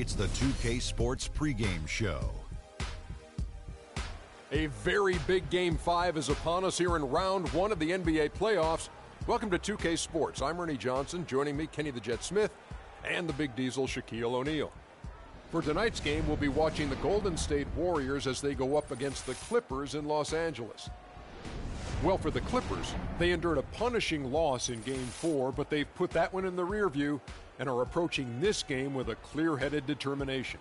It's the 2K Sports pregame show. A very big Game 5 is upon us here in round one of the NBA playoffs. Welcome to 2K Sports. I'm Ernie Johnson. Joining me, Kenny the Jet Smith, and the Big Diesel, Shaquille O'Neal. For tonight's game, we'll be watching the Golden State Warriors as they go up against the Clippers in Los Angeles. Well, for the Clippers, they endured a punishing loss in Game 4, but they've put that one in the rear view and are approaching this game with a clear-headed determination.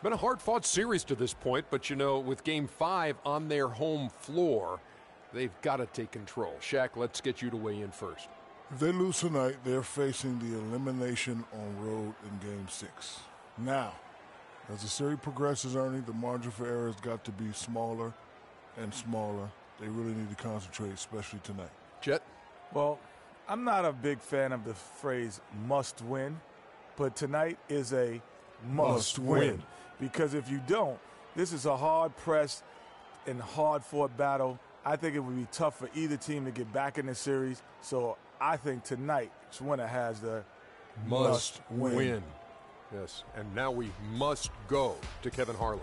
Been a hard-fought series to this point, but you know, with Game 5 on their home floor, they've got to take control. Shaq, let's get you to weigh in first. If they lose tonight, they're facing the elimination on road in Game 6. Now, as the series progresses, Ernie, the margin for error has got to be smaller and smaller. They really need to concentrate, especially tonight. Jet? Well, I'm not a big fan of the phrase must win, but tonight is a must win. Because if you don't, this is a hard-pressed and hard-fought battle. I think it would be tough for either team to get back in the series. So I think tonight's winner has the must win. Yes, and now we must go to Kevin Harlan.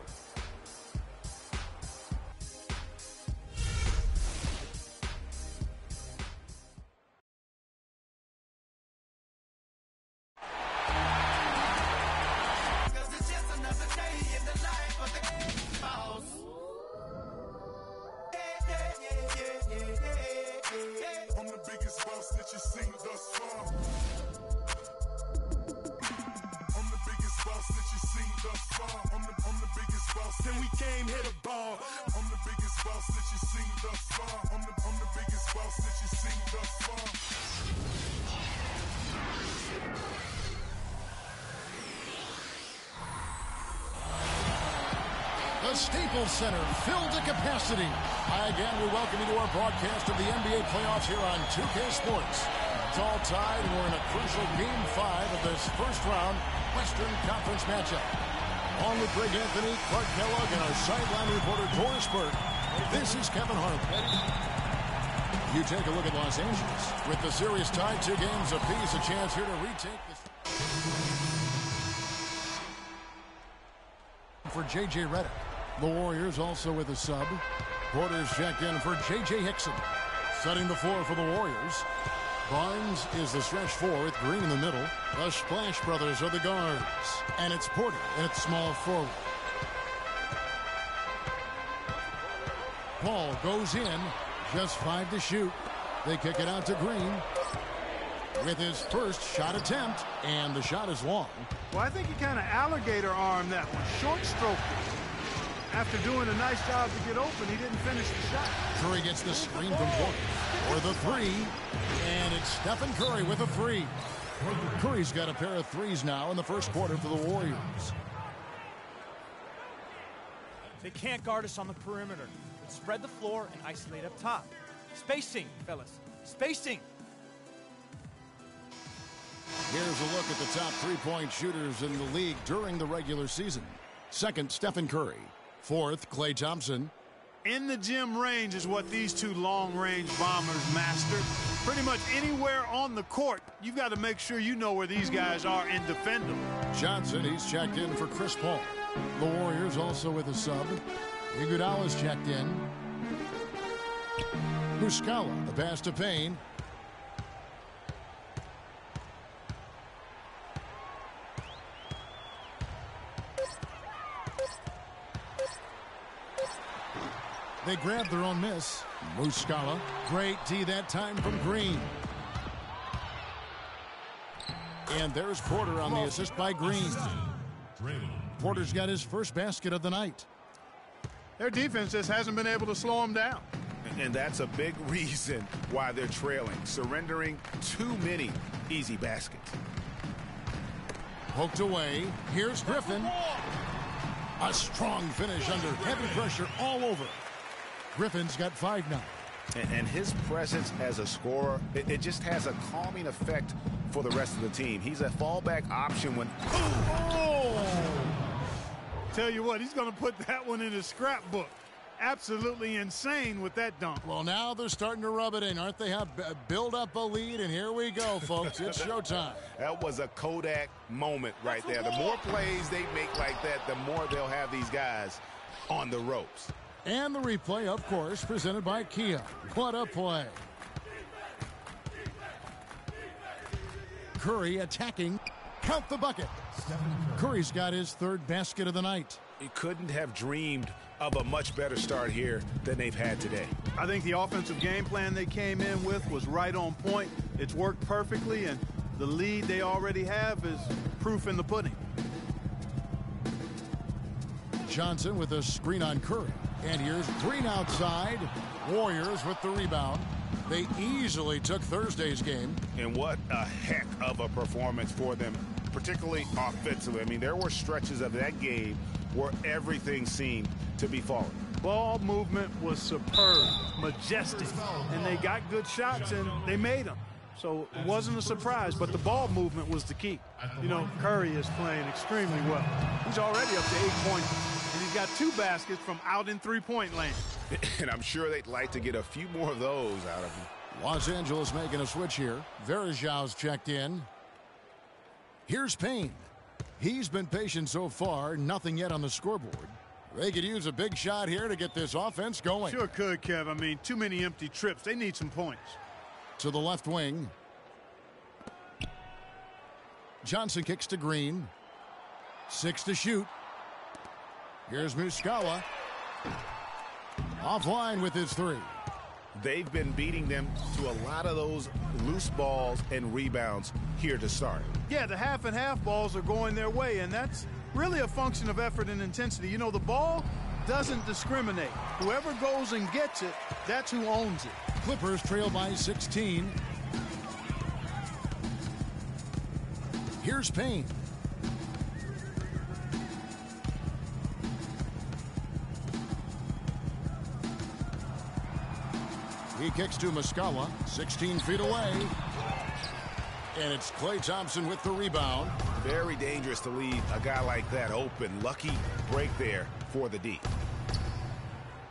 The Staples Center filled to capacity. Again, we welcome you to our broadcast of the NBA playoffs here on 2K Sports. It's all tied, and we're in a crucial Game 5 of this first-round Western Conference matchup. Along with Greg Anthony, Clark Kellogg, and our sideline reporter, Doris Burke, this is Kevin Harlan. You take a look at Los Angeles. With the series tied 2 games apiece, a chance here to retake this. For J.J. Redick. The Warriors also with a sub. Porter's checked in for J.J. Hickson. Setting the floor for the Warriors. Barnes is the stretch 4 with Green in the middle. The Splash Brothers are the guards. And it's Porter in its small forward. Paul goes in. Just 5 to shoot. They kick it out to Green with his first shot attempt. And the shot is long. Well, I think he kind of alligator armed that one. Short stroked it. After doing a nice job to get open, he didn't finish the shot. Curry gets the screen from Porter for the 3. And it's Stephen Curry with a 3. Curry's got a pair of 3s now in the first quarter for the Warriors. They can't guard us on the perimeter. Let's spread the floor and isolate up top. Spacing, fellas. Spacing. Here's a look at the top 3-point shooters in the league during the regular season. Second, Stephen Curry. Fourth, Klay Thompson. In the gym range is what these two long-range bombers mastered. Pretty much anywhere on the court, you've got to make sure you know where these guys are and defend them. Johnson, he's checked in for Chris Paul. The Warriors also with a sub. Iguodala's checked in. Muscala, the pass to Payne. They grab their own miss. Muscala. Great D that time from Green. And there's Porter on the assist by Green. Porter's got his first basket of the night. Their defense just hasn't been able to slow them down. And that's a big reason why they're trailing, surrendering too many easy baskets. Poked away. Here's Griffin. A strong finish under heavy pressure all over. Griffin's got 5 now. And his presence as a scorer, it just has a calming effect for the rest of the team. He's a fallback option when... Oh! Tell you what, he's going to put that one in his scrapbook. absolutely insane with that dunk. Well, now they're starting to rub it in, aren't they? Have build up a lead, and here we go, folks. It's showtime. That was a Kodak moment right there. The more plays they make like that, the more they'll have these guys on the ropes. And the replay, of course, presented by Kia. What a play. Curry attacking. Count the bucket. Curry's got his third basket of the night. He couldn't have dreamed of a much better start here than they've had today. I think the offensive game plan they came in with was right on point. It's worked perfectly, and the lead they already have is proof in the pudding. Johnson with a screen on Curry. And here's Green outside. Warriors with the rebound. They easily took Thursday's game. And what a heck of a performance for them, particularly offensively. I mean, there were stretches of that game where everything seemed to be falling. Ball movement was superb, majestic, and they got good shots and they made them. So it wasn't a surprise, but the ball movement was the key. You know, Curry is playing extremely well. He's already up to 8 points, and he's got 2 baskets from out in three-point land. And I'm sure they'd like to get a few more of those out of him. Los Angeles making a switch here. Varejão's checked in. Here's Payne. He's been patient so far, nothing yet on the scoreboard. They could use a big shot here to get this offense going. Sure could, Kev. I mean, too many empty trips. They need some points. To the left wing. Johnson kicks to Green. 6 to shoot. Here's Muscala. Offline with his 3. They've been beating them to a lot of those loose balls and rebounds here to start. Yeah, the half and half balls are going their way, and that's really a function of effort and intensity. You know, the ball doesn't discriminate. Whoever goes and gets it, that's who owns it. Clippers trail by 16. Here's Payne. He kicks to Muscala, 16 feet away. And it's Klay Thompson with the rebound. Very dangerous to leave a guy like that open. Lucky break there for the D.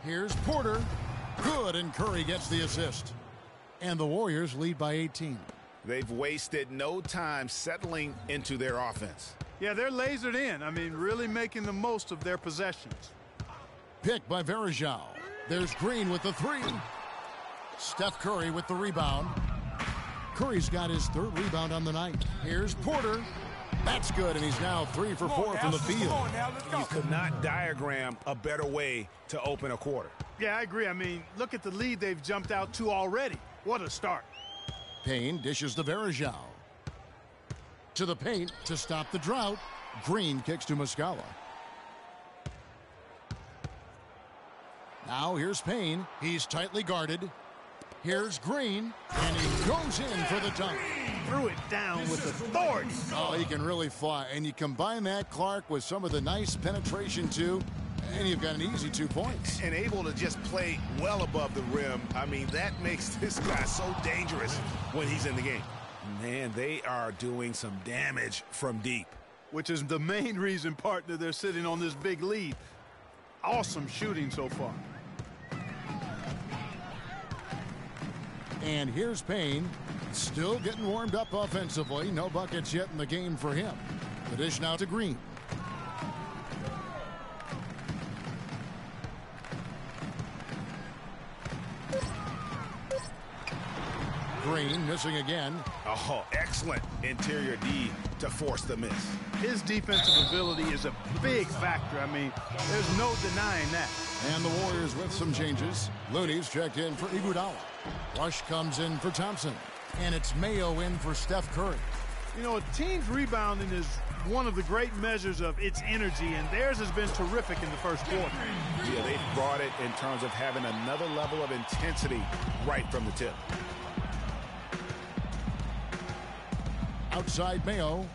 Here's Porter. Good, and Curry gets the assist. And the Warriors lead by 18. They've wasted no time settling into their offense. Yeah, they're lasered in. I mean, really making the most of their possessions. Pick by Varejão. There's Green with the 3. Steph Curry with the rebound. Curry's got his 3rd rebound on the night. Here's Porter. That's good, and he's now 3 for 4 from the field. You could not diagram a better way to open a quarter. Yeah, I agree. I mean, look at the lead they've jumped out to already. What a start. Payne dishes to Varejão. To the paint to stop the drought. Green kicks to Muscala. Now here's Payne. He's tightly guarded. Here's Green, and he goes in for the dunk. Threw it down with authority. Oh, he can really fly. And you combine that, Clark, with some of the nice penetration, too, and you've got an easy 2 points. And able to just play well above the rim. I mean, that makes this guy so dangerous when he's in the game. Man, they are doing some damage from deep. Which is the main reason, partner, they're sitting on this big lead. Awesome shooting so far. And here's Payne, still getting warmed up offensively. No buckets yet in the game for him. The dish now to Green. Green missing again. Oh, excellent interior D to force the miss. His defensive ability is a big factor. I mean, there's no denying that. And the Warriors with some changes. Looney's checked in for Iguodala. Rush comes in for Thompson. And it's Mayo in for Steph Curry. You know, a team's rebounding is one of the great measures of its energy, and theirs has been terrific in the first quarter. Yeah, they've brought it in terms of having another level of intensity right from the tip. Outside Mayo.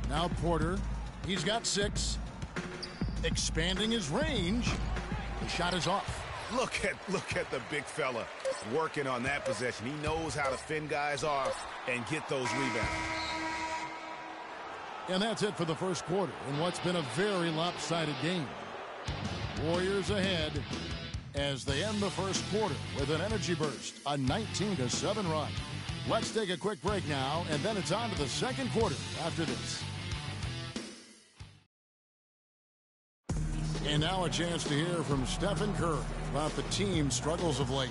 Now Porter. He's got 6. Expanding his range. The shot is off. Look at the big fella working on that possession. He knows how to fend guys off and get those rebounds. And that's it for the first quarter in what's been a very lopsided game. Warriors ahead as they end the first quarter with an energy burst, a 19-7 run. Let's take a quick break now, and then it's on to the second quarter after this. And now a chance to hear from Stephen Curry about the team's struggles of late.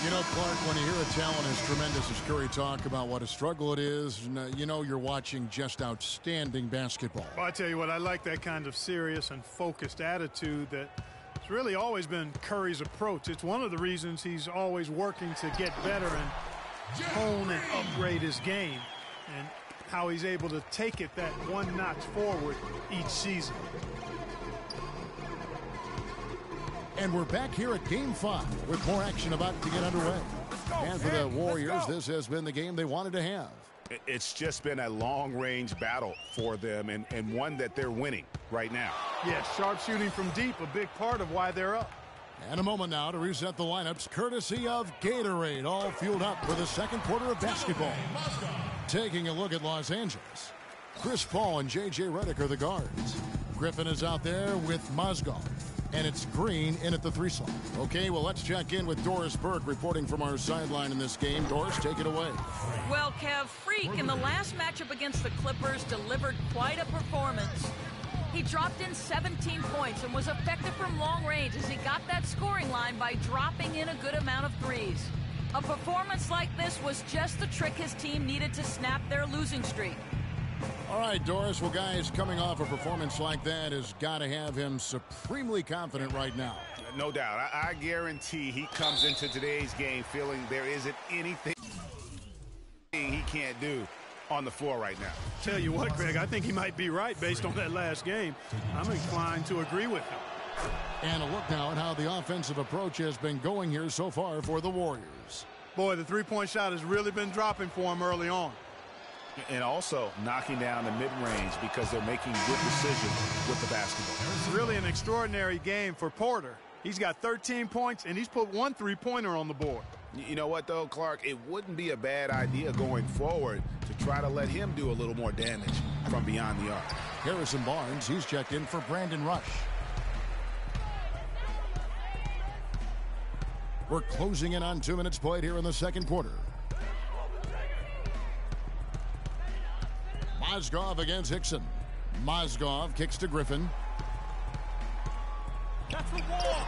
You know, Clark, when you hear a talent as tremendous as Curry talk about what a struggle it is, you know you're watching just outstanding basketball. Well, I tell you what, I like that kind of serious and focused attitude that's really always been Curry's approach. It's one of the reasons he's always working to get better and hone and upgrade his game, and how he's able to take it that one notch forward each season. And we're back here at Game 5 with more action about to get underway. And for the Warriors, this has been the game they wanted to have. It's just been a long-range battle for them, and one that they're winning right now. Yeah, sharp shooting from deep, a big part of why they're up. And a moment now to reset the lineups, courtesy of Gatorade, all fueled up for the second quarter of basketball. Taking a look at Los Angeles, Chris Paul and J.J. Redick are the guards. Griffin is out there with Mozgov. And it's Green in at the 3 slot. Okay, well, let's check in with Doris Burke reporting from our sideline in this game. Doris, take it away. Well, Kev, Freak in the last matchup against the Clippers delivered quite a performance. He dropped in 17 points and was effective from long range as he got that scoring line by dropping in a good amount of threes. A performance like this was just the trick his team needed to snap their losing streak. All right, Doris. Well, guys, coming off a performance like that has got to have him supremely confident right now. No doubt. I guarantee he comes into today's game feeling there isn't anything he can't do on the floor right now. Tell you what, Greg, I think he might be right based on that last game. I'm inclined to agree with him. And a look now at how the offensive approach has been going here so far for the Warriors. Boy, the three-point shot has really been dropping for him early on. And also knocking down the mid-range because they're making good decisions with the basketball. It's really an extraordinary game for Porter. He's got 13 points, and he's put 1 3-pointer on the board. You know what, though, Clark? It wouldn't be a bad idea going forward to try to let him do a little more damage from beyond the arc. Harrison Barnes, he's checked in for Brandon Rush. We're closing in on 2 minutes played here in the second quarter. Mozgov against Hickson. Mozgov kicks to Griffin. That's the wall.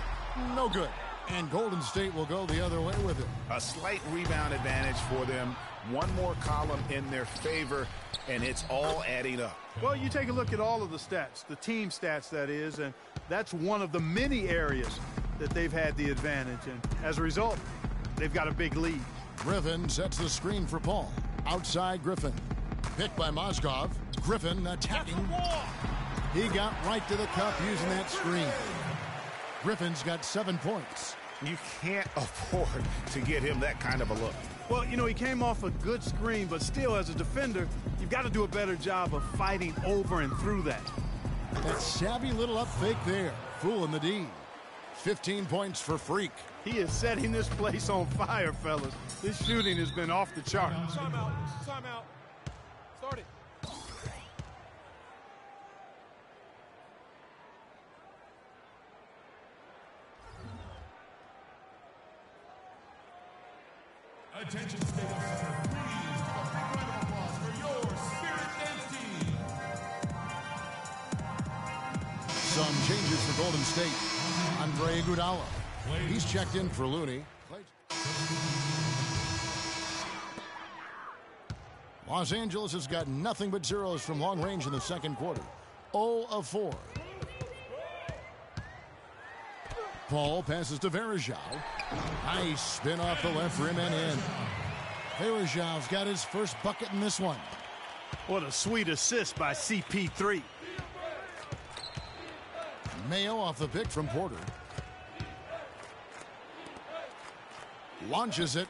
No good. And Golden State will go the other way with it. A slight rebound advantage for them. One more column in their favor, and it's all adding up. Well, you take a look at all of the stats, the team stats, that is, and that's one of the many areas that they've had the advantage. And as a result, they've got a big lead. Griffin sets the screen for Paul. Outside Griffin. Picked by Mozgov. Griffin attacking. He got right to the cup using that screen. Griffin's got 7 points. You can't afford to get him that kind of a look. Well, you know, he came off a good screen, but still, as a defender, you've got to do a better job of fighting over and through that. That savvy little up fake there. Fooling the D. 15 points for Freak. He is setting this place on fire, fellas. This shooting has been off the chart. Timeout. Timeout. Start it. Attention, Staples Center. Please give a big round of applause for your Spirit Dance team. Some changes for Golden State. Andre Iguodala. He's checked in for Looney. Los Angeles has got nothing but zeros from long range in the second quarter. 0 of 4. Paul passes to Varejao. Nice spin off the left rim and in. Varejao's got his first bucket in this one. What a sweet assist by CP3. Mayo off the pick from Porter. Launches it.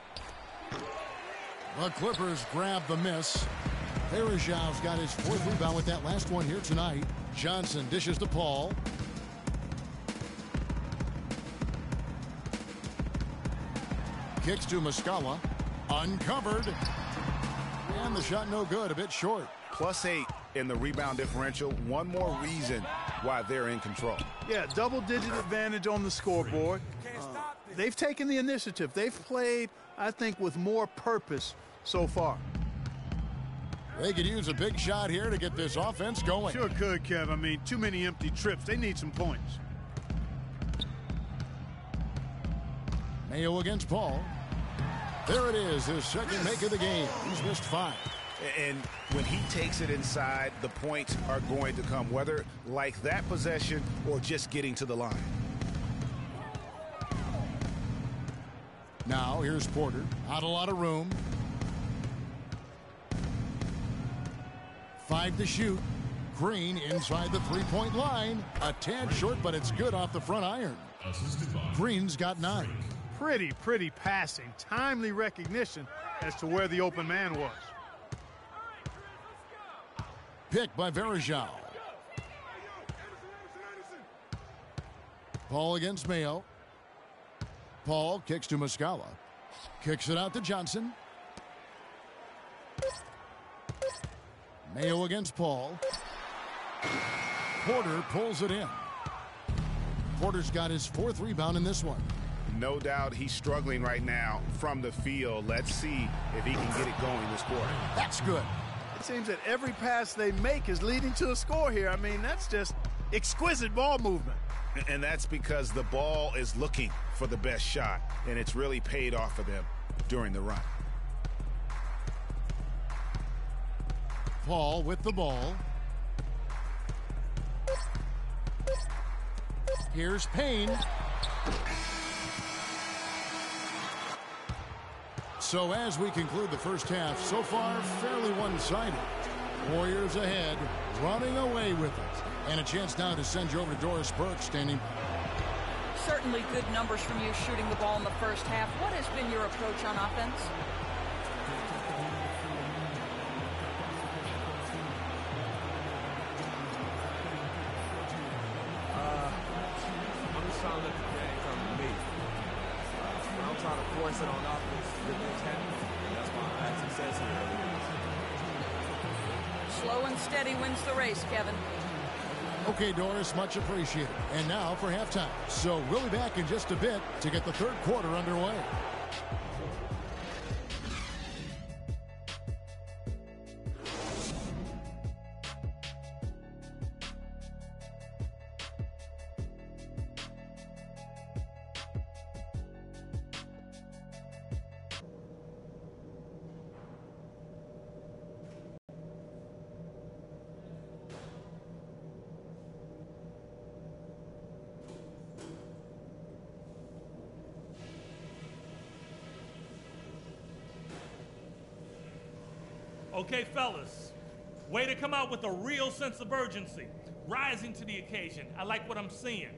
The Clippers grab the miss. Varejao's got his 4th rebound with that last one here tonight. Johnson dishes to Paul. Kicks to Muscala. Uncovered. And the shot no good, a bit short. +8 in the rebound differential. One more reason why they're in control. Yeah, double-digit advantage on the scoreboard. They've taken the initiative. They've played, I think, with more purpose so far. They could use a big shot here to get this offense going. Sure could, Kev. I mean, too many empty trips. They need some points. Mayo against Paul. There it is, his second make of the game. He's missed 5. And when he takes it inside, the points are going to come, whether like that possession or just getting to the line. Now, here's Porter. Not a lot of room. 5 to shoot. Green inside the three-point line. A tad short, but it's good off the front iron. Green's got 9. Pretty passing. Timely recognition as to where the open man was. Picked by Varejao. Paul against Mayo. Paul kicks to Muscala. Kicks it out to Johnson. Mayo against Paul. Porter pulls it in. Porter's got his 4th rebound in this one. No doubt he's struggling right now from the field. Let's see if he can get it going this quarter. That's good. It seems that every pass they make is leading to a score here. I mean, that's just exquisite ball movement. And that's because the ball is looking for the best shot, and it's really paid off for them during the run. Paul with the ball. Here's Payne. So as we conclude the first half, so far fairly one-sided. Warriors ahead, running away with it. And a chance now to send you over to Doris Burke standing. Certainly good numbers from you shooting the ball in the first half. What has been your approach on offense? I'm just trying to let the game come to me. When I'm trying to force it on offense, good things happen. That's why I had success here. Slow and steady wins the race, Kevin. Okay, Doris, much appreciated. And now for halftime. So we'll be back in just a bit to get the third quarter underway. Okay, fellas, way to come out with a real sense of urgency, rising to the occasion. I like what I'm seeing.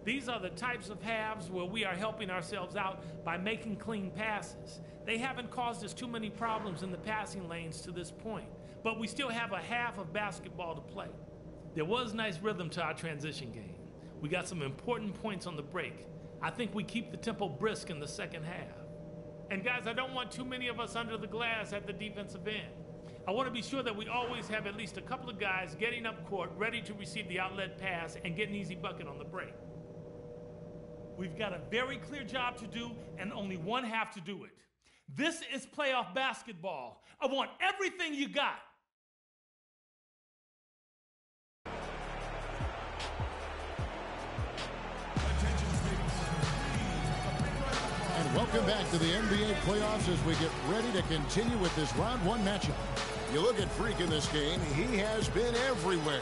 These are the types of halves where we are helping ourselves out by making clean passes. They haven't caused us too many problems in the passing lanes to this point, but we still have a half of basketball to play. There was nice rhythm to our transition game. We got some important points on the break. I think we keep the tempo brisk in the second half. And guys, I don't want too many of us under the glass at the defensive end. I want to be sure that we always have at least a couple of guys getting up court, ready to receive the outlet pass and get an easy bucket on the break. We've got a very clear job to do and only one half to do it. This is playoff basketball. I want everything you got. Welcome back to the NBA playoffs as we get ready to continue with this round one matchup. You look at Freak in this game, he has been everywhere.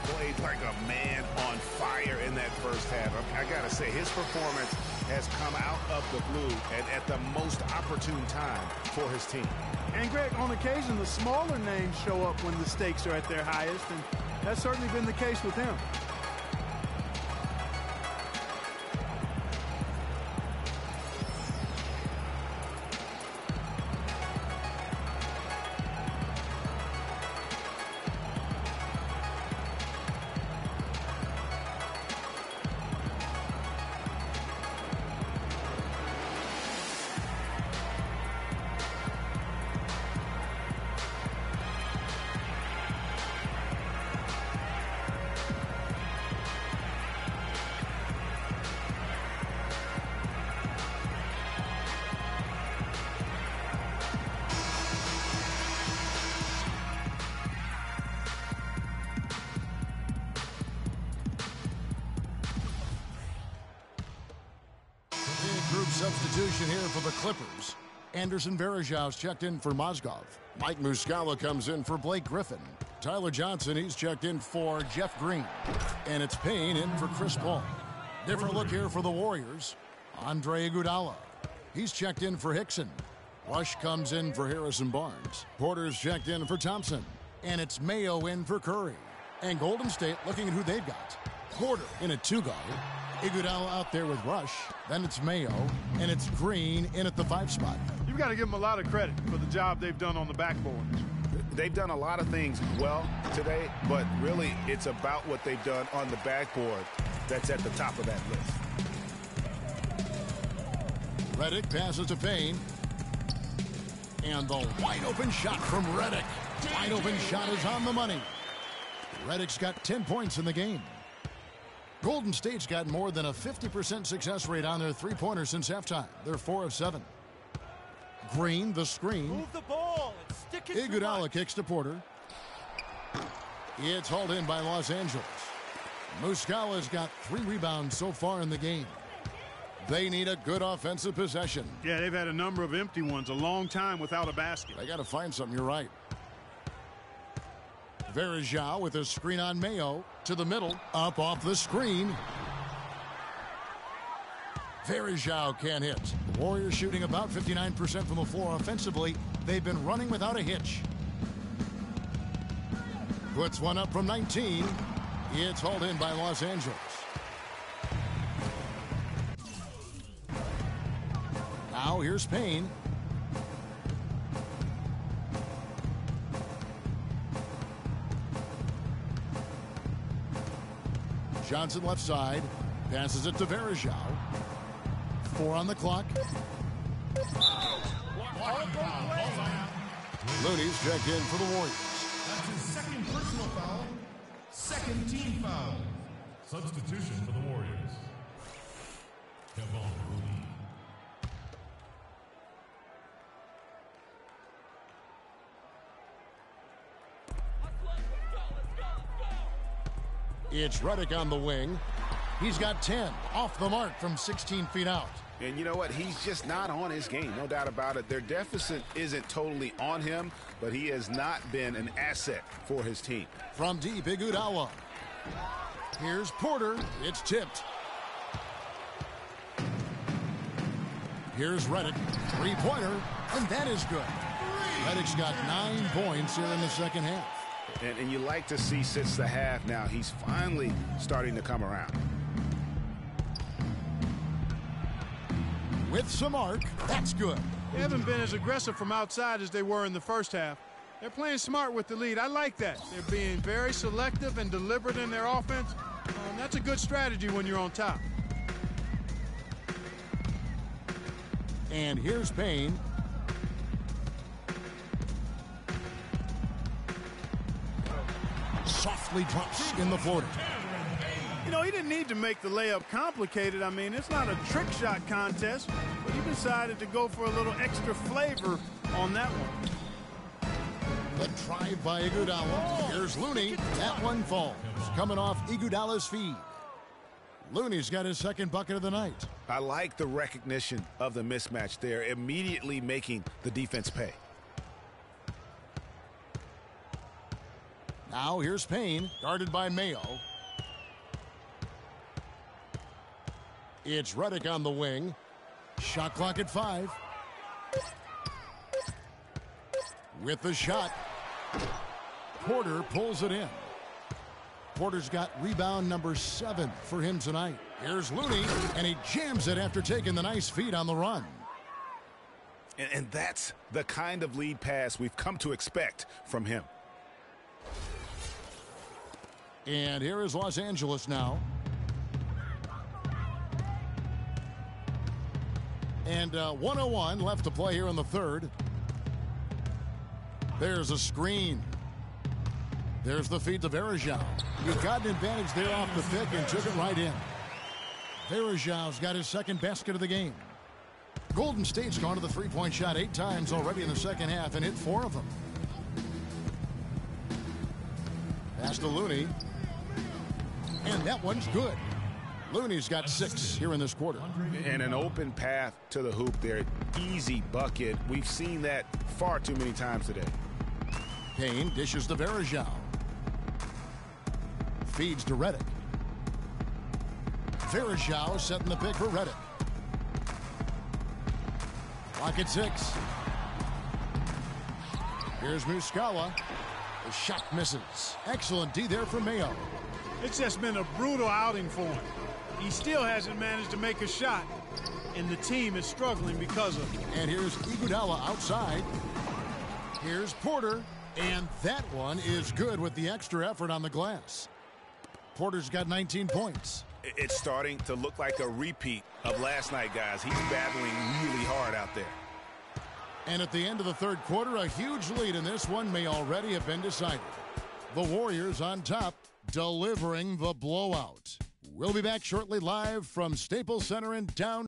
Played like a man on fire in that first half. I gotta say, his performance has come out of the blue and at the most opportune time for his team. And Greg, on occasion, the smaller names show up when the stakes are at their highest, and that's certainly been the case with him. group substitution here for the Clippers. Anderson Varejau's checked in for Mozgov. Mike Muscala comes in for Blake Griffin. Tyler Johnson, he's checked in for Jeff Green. And it's Payne in for Chris Paul. Different look here for the Warriors. Andre Iguodala. He's checked in for Hickson. Rush comes in for Harrison Barnes. Porter's checked in for Thompson. And it's Mayo in for Curry. And Golden State looking at who they've got. Porter in at 2 guard. Iguodala out there with Rush. Then it's Mayo. And it's Green in at the 5 spot. You've got to give them a lot of credit for the job they've done on the backboard. They've done a lot of things well today, but really it's about what they've done on the backboard that's at the top of that list. Redick passes to Payne. And the wide open shot from Redick. Wide open shot is on the money. Redick's got 10 points in the game. Golden State's got more than a 50% success rate on their three-pointers since halftime. They're 4 of 7. Green, the screen. Move the ball and stick it. Iguodala kicks to Porter. It's hauled in by Los Angeles. Muscala's got 3 rebounds so far in the game. They need a good offensive possession. Yeah, they've had a number of empty ones, a long time without a basket. They got to find something, you're right. Varejao with a screen on Mayo to the middle, up off the screen. Varejao can't hit. Warriors shooting about 59% from the floor offensively. They've been running without a hitch. Puts one up from 19. It's hauled in by Los Angeles. Now here's Payne. Johnson left side. Passes it to Varejao. 4 on the clock. Looney's checked in for the Warriors. That's his second personal foul. Second team foul. Substitution for the Warriors. Kevon Looney. It's Redick on the wing. He's got 10 off the mark from 16 feet out. And you know what? He's just not on his game, no doubt about it. Their deficit isn't totally on him, but he has not been an asset for his team. From deep, Iguodala. Here's Porter. It's tipped. Here's Redick. 3-pointer, and that is good. Redick's got 9 points here in the second half. And you like to see since the half now, he's finally starting to come around. With some arc, that's good. They haven't been as aggressive from outside as they were in the first half. They're playing smart with the lead. I like that. They're being very selective and deliberate in their offense. That's a good strategy when you're on top. And here's Payne. Softly drops in the floater. You know, he didn't need to make the layup complicated. I mean, it's not a trick shot contest, but he decided to go for a little extra flavor on that one. The drive by Iguodala. Here's Looney. That one falls. Coming off Iguodala's feed. Looney's got his second bucket of the night. I like the recognition of the mismatch there, immediately making the defense pay. Now here's Payne, guarded by Mayo. It's Redick on the wing. Shot clock at 5. With the shot, Porter pulls it in. Porter's got rebound number 7 for him tonight. Here's Looney, and he jams it after taking the nice feed on the run. And that's the kind of lead pass we've come to expect from him. And here is Los Angeles now. And 1:01 left to play here in the third. There's a screen. There's the feed to Varejao. He got an advantage there off the pick and took it right in. Varejao's got his second basket of the game. Golden State's gone to the three-point shot 8 times already in the second half and hit 4 of them. Pass to Looney. And that one's good. Looney's got 6 here in this quarter. And an open path to the hoop there. Easy bucket. We've seen that far too many times today. Payne dishes to Varejao. Feeds to Redick. Varejao setting the pick for Redick. Clock at 6. Here's Muscala. The shot misses. Excellent D there for Mayo. It's just been a brutal outing for him. He still hasn't managed to make a shot, and the team is struggling because of it. And here's Iguodala outside. Here's Porter, and that one is good with the extra effort on the glass. Porter's got 19 points. It's starting to look like a repeat of last night, guys. He's battling really hard out there. And at the end of the third quarter, a huge lead in this one may already have been decided. The Warriors on top, delivering the blowout. We'll be back shortly live from Staples Center in downtown.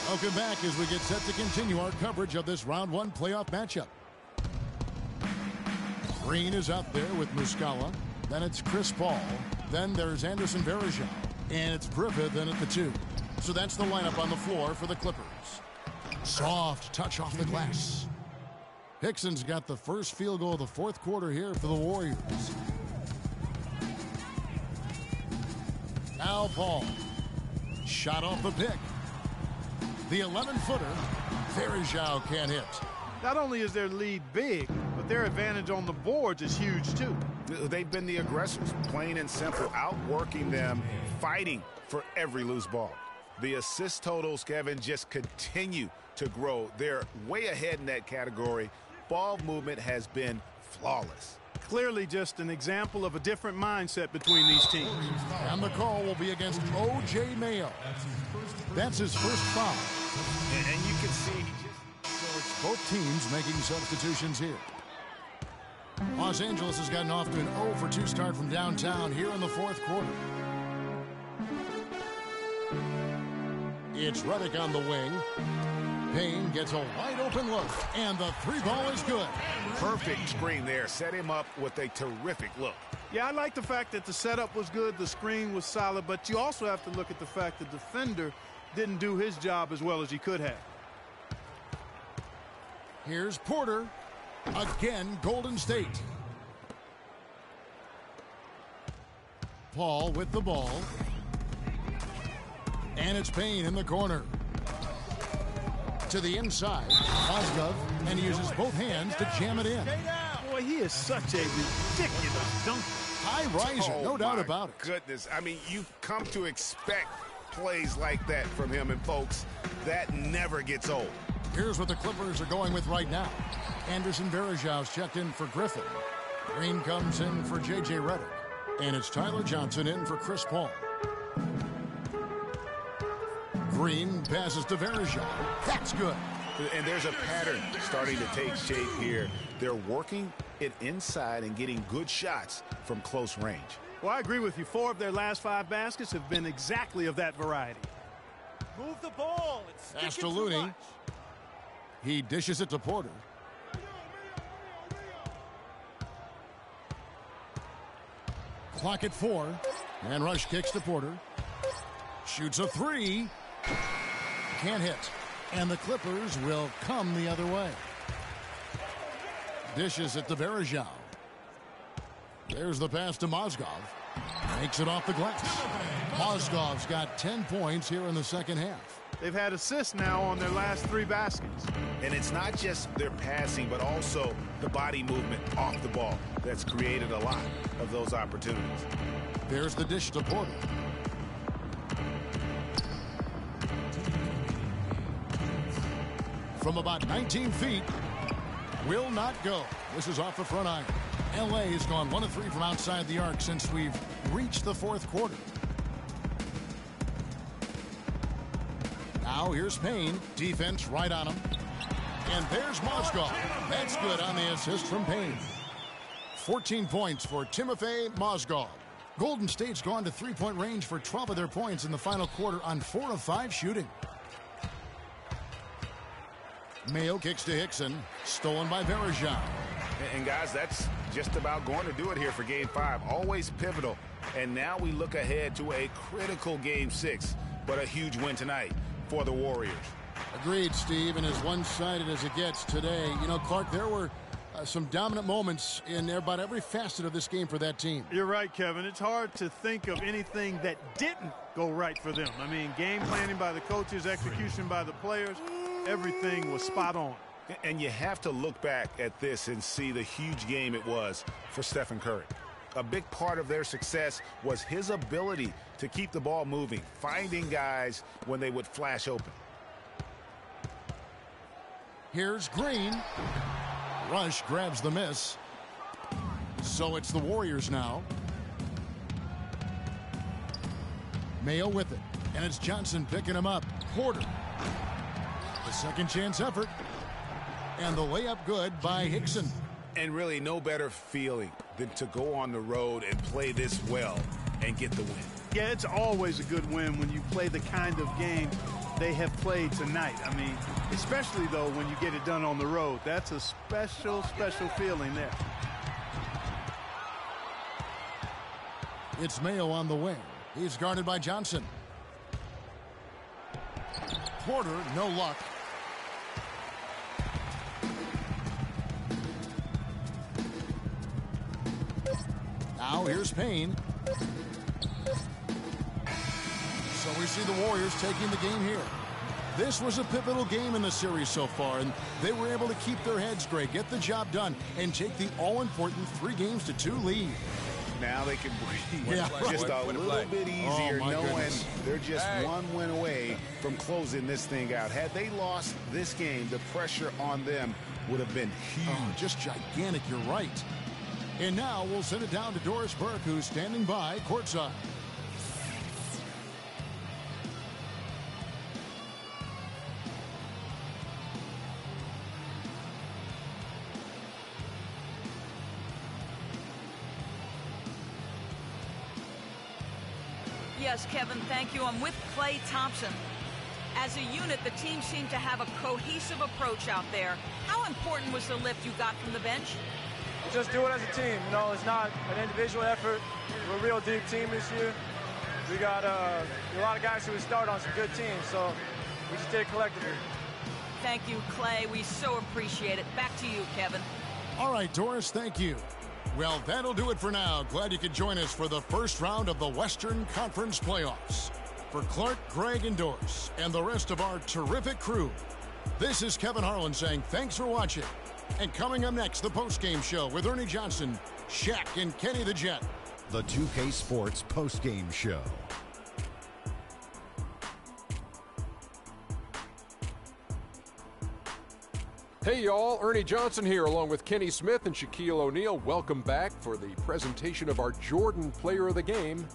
Welcome back as we get set to continue our coverage of this round 1 playoff matchup. Green is out there with Muscala. Then it's Chris Paul. Then there's Anderson Varejao. And it's Griffith in at the 2. So that's the lineup on the floor for the Clippers. Soft touch off the glass. Hickson's got the first field goal of the fourth quarter here for the Warriors. Now Paul. Shot off the pick. The 11-footer. Varejao can't hit. Not only is their lead big, but their advantage on the boards is huge too. They've been the aggressors, plain and simple, outworking them, fighting for every loose ball. The assist totals, Kevin, just continue to grow. They're way ahead in that category. Ball movement has been flawless. Clearly just an example of a different mindset between these teams. And the call will be against O.J. Mayo. That's his first foul. And you can see so it's both teams making substitutions here. Los Angeles has gotten off to an 0-for-2 start from downtown here in the fourth quarter. It's Redick on the wing. Payne gets a wide-open look, and the 3-ball is good. Perfect screen there. Set him up with a terrific look. Yeah, I like the fact that the setup was good, the screen was solid, but you also have to look at the fact the defender didn't do his job as well as he could have. Here's Porter. Again, Golden State. Paul with the ball. And it's Payne in the corner. To the inside, Mozgov, and he uses both hands to jam it in. Boy, he is such a ridiculous dunker. High riser, no doubt about it. Goodness, I mean, you've come to expect plays like that from him, and folks, that never gets old. Here's what the Clippers are going with right now. Anderson Varejao's checked in for Griffin. Green comes in for J.J. Redick. And it's Tyler Johnson in for Chris Paul. Green passes to Varejao. That's good. And there's a pattern starting to take shape here. They're working it inside and getting good shots from close range. Well, I agree with you. 4 of their last 5 baskets have been exactly of that variety. Move the ball. It's pass to Looney. He dishes it to Porter. Clock at 4. And Rush kicks to Porter. Shoots a 3. Can't hit. And the Clippers will come the other way. Dishes it to Varejao. There's the pass to Mozgov. Makes it off the glass. Mozgov's got 10 points here in the second half. They've had assists now on their last 3 baskets. And it's not just their passing, but also the body movement off the ball that's created a lot of those opportunities. There's the dish to Porter. From about 19 feet, will not go. This is off the front iron. L.A. has gone 1 of 3 from outside the arc since we've reached the fourth quarter. Now here's Payne. Defense right on him. And there's Mozgov. That's good on the assist from Payne. 14 points for Timofey Mozgov. Golden State's gone to 3-point range for 12 of their points in the final quarter on 4 of 5 shooting. Mayo kicks to Hickson. Stolen by Varejao. And guys, that's just about going to do it here for Game 5. Always pivotal. And now we look ahead to a critical Game 6, but a huge win tonight for the Warriors. Agreed, Steve, and as one-sided as it gets today. You know, Clark, there were some dominant moments in about every facet of this game for that team. You're right, Kevin. It's hard to think of anything that didn't go right for them. I mean, game planning by the coaches, execution by the players, everything was spot on. And you have to look back at this and see the huge game it was for Stephen Curry. A big part of their success was his ability to keep the ball moving, finding guys when they would flash open. Here's Green. Rush grabs the miss. So it's the Warriors now. Mayo with it. And it's Johnson picking him up. Porter. The second chance effort. And the layup good by Hickson. And really no better feeling than to go on the road and play this well and get the win. Yeah, it's always a good win when you play the kind of game they have played tonight. I mean, especially, though, when you get it done on the road. That's a special, special feeling there. It's Mayo on the wing. He's guarded by Johnson. Porter, no luck. Now here's Payne. So we see the Warriors taking the game here. This was a pivotal game in the series so far, and they were able to keep their heads straight, get the job done, and take the all-important 3-2 lead. Now they can breathe just a little bit easier, knowing they're just one win away from closing this thing out. Had they lost this game, the pressure on them would have been huge. Oh, just gigantic, you're right. And now we'll send it down to Doris Burke, who's standing by courtside. Yes, Kevin, thank you. I'm with Klay Thompson. As a unit, the team seemed to have a cohesive approach out there. How important was the lift you got from the bench? Just do it as a team. You know, it's not an individual effort. We're a real deep team this year. We got a lot of guys who would start on some good teams, so we just did it collectively. Thank you, Klay. We so appreciate it. Back to you, Kevin. All right, Doris, thank you. Well, that'll do it for now. Glad you could join us for the first round of the Western Conference Playoffs. For Clark, Greg, and Doris, and the rest of our terrific crew, this is Kevin Harlan saying thanks for watching. And coming up next, the postgame show with Ernie Johnson, Shaq, and Kenny the Jet. The 2K Sports postgame show. Hey y'all, Ernie Johnson here along with Kenny Smith and Shaquille O'Neal. Welcome back for the presentation of our Jordan Player of the Game,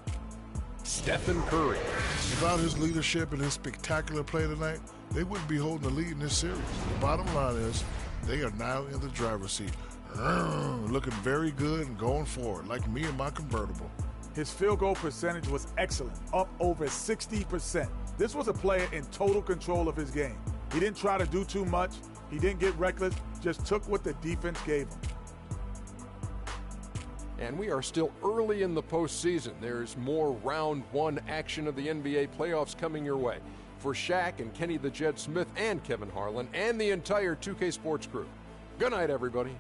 Stephen Curry. Without his leadership and his spectacular play tonight, they wouldn't be holding the lead in this series. The bottom line is they are now in the driver's seat. Looking very good and going forward, like me and my convertible. His field goal percentage was excellent, up over 60%. This was a player in total control of his game. He didn't try to do too much. He didn't get reckless, just took what the defense gave him. And we are still early in the postseason. There's more round one action of the NBA playoffs coming your way. For Shaq and Kenny the Jet Smith and Kevin Harlan and the entire 2K Sports crew, good night, everybody.